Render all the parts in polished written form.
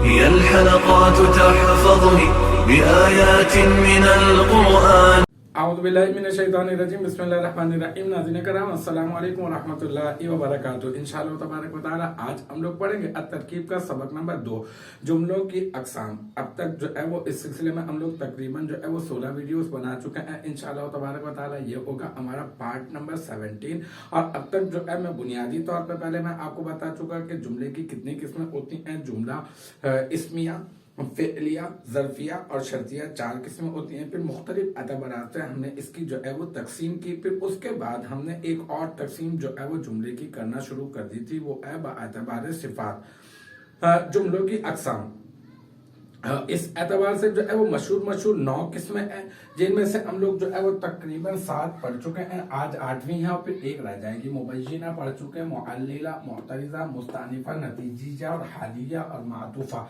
هي الحلقات تحفظني بآيات من القرآن. اعوذ باللہ من الشیطان الرجیم بسم اللہ الرحمن الرحیم. ناظرین کرام السلام علیکم ورحمۃ اللہ وبرکاتہ. انشاءاللہ تبارک و تعالی آج ہم لوگ پڑھیں گے الترکیب کا سبق نمبر 2، جملوں کی اقسام. اب تک جو ہے وہ اس سلسلے میں ہم لوگ تقریباً جو ہے وہ 16 ویڈیوز بنا چکے ہیں. انشاءاللہ تبارک و تعالی یہ ہوگا ہمارا پارٹ نمبر 17. اور اب تک جو ہے میں بنیادی طور پہ پہلے میں آپ کو بتا چکا کہ جملے کی کتنی قسمیں ہوتی ہیں. جملہ اسمیہ، فعلیہ، ظرفیہ اور شرطیہ 4 قسمیں ہوتی ہیں. پھر مختلف اعتبارات سے ہم نے اس کی جو ہے وہ تقسیم کی. پھر اس کے بعد ہم نے ایک اور تقسیم جو ہے وہ جملے کی کرنا شروع کر دی تھی، وہ ہے باعتبار صفات. جملوں کی اقسام اس اعتبار سے جو ہے وہ مشہور 9 قسمیں ہیں، جن میں سے ہم لوگ جو ہے وہ تقریباً 7 پڑھ چکے ہیں. آج 8ویں ہے اور پھر ایک رہ جائے گی. مبینہ پڑھ چکے ہیں، معللہ، معترضہ، مستأنفہ، نتیجیہ اور حالیہ اور معطوفہ.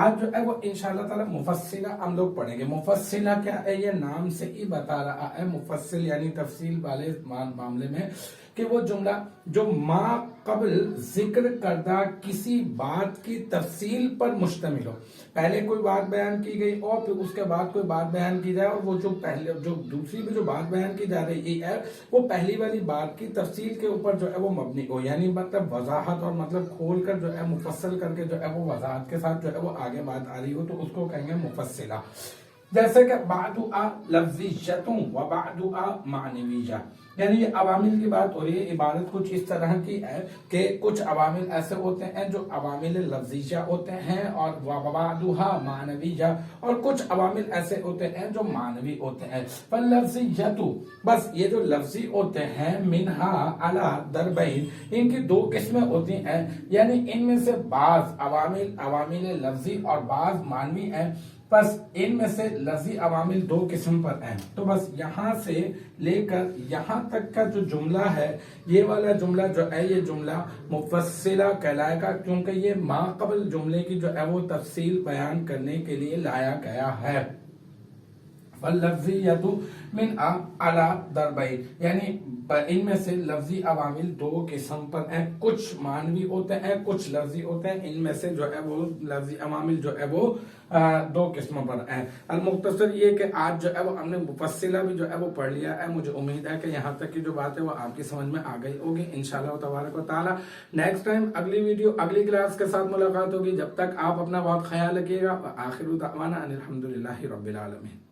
آج جو ہے وہ انشاءاللہ تعالی مفصلہ ہم لوگ پڑھیں گے. مفصلہ کیا ہے؟ یہ نام سے ہی بتا رہا ہے. مفصل یعنی تفصیل والے معاملے میں کہ وہ جملہ جو ما قبل ذکر کردہ کسی بات کی تفصیل پر مشتمل ہو. پہلے کوئی بات بیان کی گئی اور پھر اس کے بعد کوئی بات بیان کی جائے، اور وہ جو دوسری میں جو بات بیان کی جا رہی ہے وہ پہلی والی بات کی تفصیل کے اوپر جو ہے وہ مبنی ہو. یعنی مطلب وضاحت اور مطلب کھول کر جو ہے مفصل کر کے جو ہے وہ وضاحت کے ساتھ جو ہے وہ آگے بات آ رہی ہو، تو اس کو کہیں گے مفصلہ. جیسے کہ بعضها لفظیۃ و بعضها معنویہ، یعنی یہ عوامل کی بات ہو رہی ہے. عبارت کچھ اس طرح کی ہے کہ کچھ عوامل ایسے ہوتے ہیں جو عوامل لفظیہ ہوتے ہیں اور وبعضها معنویہ، اور کچھ عوامل ایسے ہوتے ہیں جو معنوی ہوتے ہیں. فاللفظیۃ، بس یہ جو لفظی ہوتے ہیں، منها علی ضربین، ان کی 2 قسمیں ہوتی ہیں. یعنی ان میں سے بعض عوامل لفظی اور بعض معنوی ہیں. بس ان میں سے لفظی عوامل 2 قسم پر ہیں. تو بس یہاں سے لے کر یہاں تک کا جو جملہ ہے، یہ والا جملہ جو ہے یہ جملہ مفصلہ کہلائے گا، کیونکہ یہ ما قبل جملے کی جو ہے وہ تفصیل بیان کرنے کے لیے لایا گیا ہے. فاللفظیۃ من اعلی ضربین، یعنی ان میں سے لفظی عوامل 2 قسم پر ہیں. کچھ معنوی ہوتے ہیں، کچھ لفظی ہوتے ہیں. ان میں سے جو ہے وہ لفظی عوامل جو ہے وہ 2 قسموں پر ہیں. المختصر یہ کہ آج جو ہے وہ ہم نے مفصلہ بھی جو ہے وہ پڑھ لیا ہے. مجھے امید ہے کہ یہاں تک کی جو بات ہے وہ آپ کی سمجھ میں آ گئی ہوگی انشاءاللہ تبارک و تعالی. نیکسٹ ٹائم اگلی ویڈیو اگلی کلاس کے ساتھ ملاقات ہوگی. جب تک آپ اپنا بہت خیال رکھیے گا. آخر دعوانا ان الحمدللہ رب العالمین.